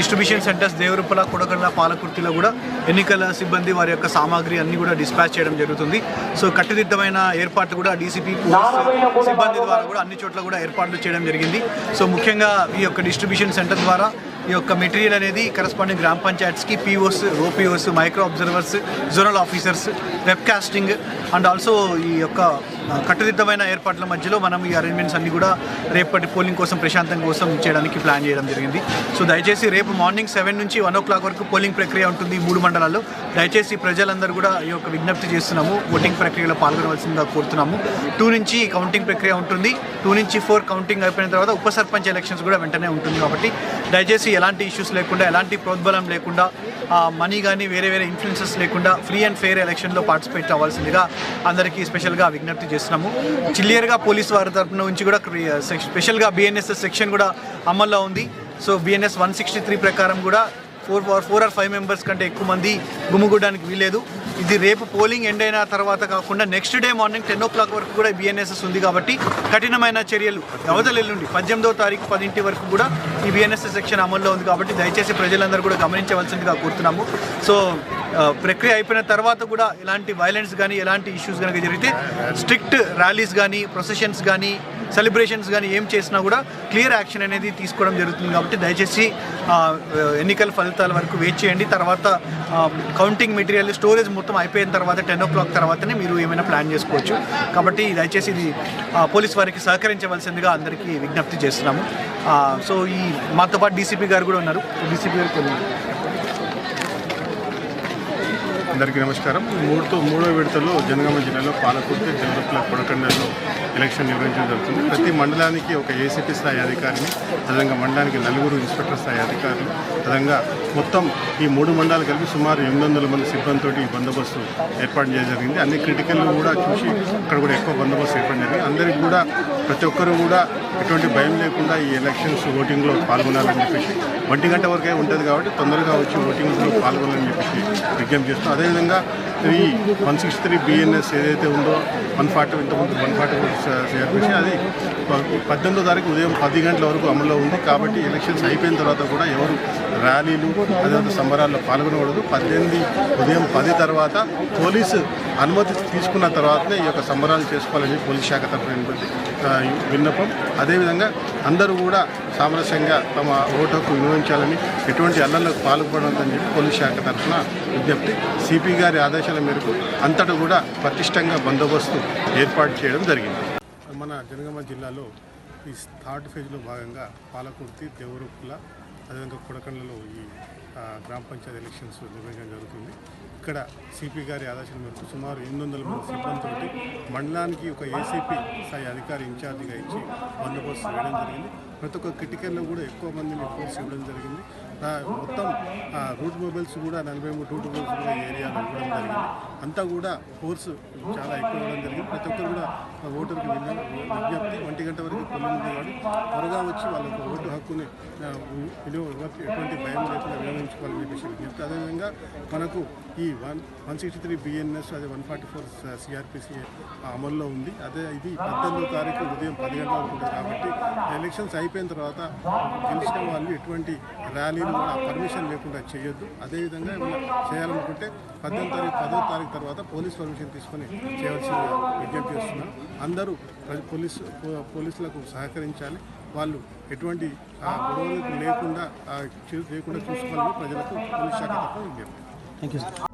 Distribution centres Devaruppula, Kodakandla, పాలకుర్తిలో కూడా ఎన్నికల సిబ్బంది వారి యొక్క సామాగ్రి అన్ని కూడా డిస్పాచ్ చేయడం జరుగుతుంది. సో కట్టుదిట్టమైన ఏర్పాట్లు కూడా డీసీపీ పోలీస్ సిబ్బంది ద్వారా కూడా అన్ని చోట్ల కూడా ఏర్పాట్లు చేయడం జరిగింది. సో ముఖ్యంగా ఈ యొక్క డిస్ట్రిబ్యూషన్ సెంటర్ ద్వారా ఈ యొక్క మెటీరియల్ అనేది కరస్పాండింగ్ గ్రామ పంచాయత్స్కి POs, OPOs, micro observers, zonal officers, webcasting and also ఈ యొక్క కట్టుదిట్టమైన ఏర్పాట్ల మధ్యలో మనం ఈ అరేంజ్మెంట్స్ అన్ని కూడా రేపటి పోలింగ్ కోసం ప్రశాంతం కోసం చేయడానికి ప్లాన్ చేయడం జరిగింది. సో దయచేసి రేపు మార్నింగ్ 7 నుంచి 1 o'clock వరకు పోలింగ్ ప్రక్రియ ఉంటుంది 3 మండలాల్లో. దయచేసి ప్రజలందరూ కూడా ఈ యొక్క విజ్ఞప్తి చేస్తున్నాము, ఓటింగ్ ప్రక్రియలో పాల్గొనవలసిందిగా కోరుతున్నాము. 2 నుంచి కౌంటింగ్ ప్రక్రియ ఉంటుంది. 2 నుంచి 4 కౌంటింగ్ అయిపోయిన తర్వాత ఉప సర్పంచ్ ఎలక్షన్స్ కూడా వెంటనే ఉంటుంది. కాబట్టి దయచేసి ఎలాంటి ఇష్యూస్ లేకుండా, ఎలాంటి ప్రోద్బలం లేకుండా, మనీ కానీ వేరే ఇన్ఫ్లుయెన్సెస్ లేకుండా ఫ్రీ అండ్ ఫెయిర్ ఎలక్షన్లో పార్టిసిపేట్ అవ్వాల్సిందిగా అందరికీ స్పెషల్గా విజ్ఞప్తి చేస్తున్నాము. క్లియర్గా పోలీసు వారి తరఫున నుంచి కూడా స్పెషల్గా బిఎన్ఎస్ఎస్ సెక్షన్ కూడా అమల్లో ఉంది. సో బిఎన్ఎస్ 163 ప్రకారం కూడా 4 or 5 మెంబర్స్ కంటే ఎక్కువ మంది గుమ్ముగూడడానికి వీలేదు. ఇది రేపు పోలింగ్ ఎండ్ అయిన తర్వాత కాకుండా నెక్స్ట్ డే మార్నింగ్ 10 o'clock వరకు కూడా బిఎన్ఎస్ఎస్ ఉంది. కాబట్టి కఠినమైన చర్యలు అవతల ఎల్లుండి 18వ తారీఖు 10 వరకు కూడా ఈ బిఎన్ఎస్ఎస్ సెక్షన్ అమల్లో ఉంది. కాబట్టి దయచేసి ప్రజలందరూ కూడా గమనించవలసిందిగా కోరుతున్నాము. సో ప్రక్రియ అయిపోయిన తర్వాత కూడా ఎలాంటి వైలెన్స్ కానీ, ఎలాంటి ఇష్యూస్ కనుక జరిగితే స్ట్రిక్ట్ ర్యాలీస్ కానీ, ప్రొసెషన్స్ కానీ, సెలబ్రేషన్స్ కానీ ఏం చేసినా కూడా క్లియర్ యాక్షన్ అనేది తీసుకోవడం జరుగుతుంది. కాబట్టి దయచేసి ఎన్నికల ఫలితాల వరకు వెయిట్ చేయండి. తర్వాత కౌంటింగ్ మెటీరియల్ స్టోరేజ్ మొత్తం అయిపోయిన తర్వాత 10 o'clock తర్వాతనే మీరు ఏమైనా ప్లాన్ చేసుకోవచ్చు. కాబట్టి దయచేసి ఇది పోలీస్ వారికి సహకరించవలసిందిగా అందరికీ విజ్ఞప్తి చేస్తున్నాము. సో ఈ మాతో పాటు డీసీపీ గారు కూడా ఉన్నారు. డీసీపీ గారు కొన్ని అందరికీ నమస్కారం. మూడో విడతలో జనగామ జిల్లాలో పాలకుర్తి, దేవరూపల, కొడకండ్లలో ఎలక్షన్ నిర్వహించడం జరుగుతుంది. ప్రతి మండలానికి ఒక ఏసీపీ స్థాయి అధికారిని, అదేవిధంగా మండలానికి 4 ఇన్స్పెక్టర్ స్థాయి అధికారులు, అదేవిధంగా మొత్తం ఈ 3 మండలాలు కలిపి సుమారు 800 మంది సిబ్బందితో ఈ బందోబస్తు ఏర్పాటు చేయడం జరిగింది. అన్ని క్రిటికల్ కూడా చూసి అక్కడ కూడా ఎక్కువ బందోబస్తు ఏర్పాటు జరిగింది. అందరికీ కూడా ప్రతి ఒక్కరు కూడా ఎటువంటి భయం లేకుండా ఈ ఎలక్షన్స్ ఓటింగ్లో పాల్గొనాలని చెప్పేసి 1 గంట వరకే ఉంటుంది కాబట్టి తొందరగా వచ్చి ఓటింగ్లో పాల్గొనాలని చెప్పేసి విజ్ఞప్తి చేస్తాం. అదేవిధంగా ఈ 163 బిఎన్ఎస్ ఏదైతే ఉందో 140 ఇంతకుముందు 144 సిఆర్పిసి అది 18వ తారీఖు ఉదయం 10 గంటల వరకు అమల్లో ఉంది. కాబట్టి ఎలక్షన్స్ అయిపోయిన తర్వాత కూడా ఎవరు ర్యాలీలు, అదేవిధంగా సంబరాల్లో పాల్గొనకూడదు. 18 ఉదయం 10 తర్వాత పోలీసు అనుమతి తీసుకున్న తర్వాతనే ఈ యొక్క సంబరాలు చేసుకోవాలని పోలీస్ శాఖ తరఫున విన్నపం. అదేవిధంగా అందరూ కూడా సామరస్యంగా తమ ఓటు హక్కు వినియోగించాలని, ఎటువంటి అల్లర్లకు పాల్గొనవద్దని చెప్పి పోలీస్ శాఖ తరఫున విజ్ఞప్తి. సిపి గారి ఆదేశాల మేరకు అంతటా కూడా పటిష్టంగా బందోబస్తు ఏర్పాటు చేయడం జరిగింది. మన జనగామ జిల్లాలో ఈ 3rd ఫేజ్లో భాగంగా పాలకుర్తి, దేవరూపల, అదేవిధంగా కొడకండ్లలో ఈ గ్రామ పంచాయతీ ఎలక్షన్స్ నిర్వహించడం జరుగుతుంది. ఇక్కడ సిపి గారి ఆదేశాల మేరకు సుమారు 800 మంది సిబ్బందితోటి మండలానికి ఒక ఏసీపీ స్థాయి అధికారి ఇన్ఛార్జిగా ఇచ్చి బందోబస్తు వేయడం జరిగింది. ప్రతి ఒక్క క్రిటికల్లో కూడా ఎక్కువ మందిని ఫోర్స్ ఇవ్వడం జరిగింది. మొత్తం రూట్ మొబైల్స్ కూడా 43 రూట్ మొబైల్స్ కూడా ఈ ఏరియాలో ఇవ్వడం జరిగింది. అంతా కూడా ఫోర్స్ చాలా ఎక్కువ ఇవ్వడం జరిగింది. ప్రతి ఒక్కరు కూడా ఓటర్కి విజ్ఞప్తి 1 గంట వరకు పోలింగ్ ఉంది కాబట్టి త్వరగా వచ్చి వాళ్ళ ఓటు హక్కుని ఎటువంటి భయం లేకుండా వినియోగించుకోవాలని చెప్పేసి విజ్ఞప్తి. అదేవిధంగా మనకు ఈ 163 బిఎన్ఎస్, అదే 144 సిఆర్పిసి అమల్లో ఉంది. అదే ఇది 18వ తారీఖు ఉదయం 10 గంటల వరకు ఉంటుంది. కాబట్టి ఎలక్షన్స్ అయిపోయిన తర్వాత గెలిచిన వాళ్ళు ఎటువంటి ర్యాలీలు కూడా పర్మిషన్ లేకుండా చేయొద్దు. అదేవిధంగా ఏమైనా చేయాలనుకుంటే 10వ తారీఖు తర్వాత పోలీస్ పర్మిషన్ తీసుకొని చేయవలసిన విజ్ఞప్తి చేస్తున్నాం. అందరూ పోలీసులకు సహకరించాలి. వాళ్ళు ఎటువంటి గొడవలకు లేకుండా చూసుకోవాలని ప్రజలకు పోలీస్ శాఖ తరఫున విజ్ఞప్తి. Thank you.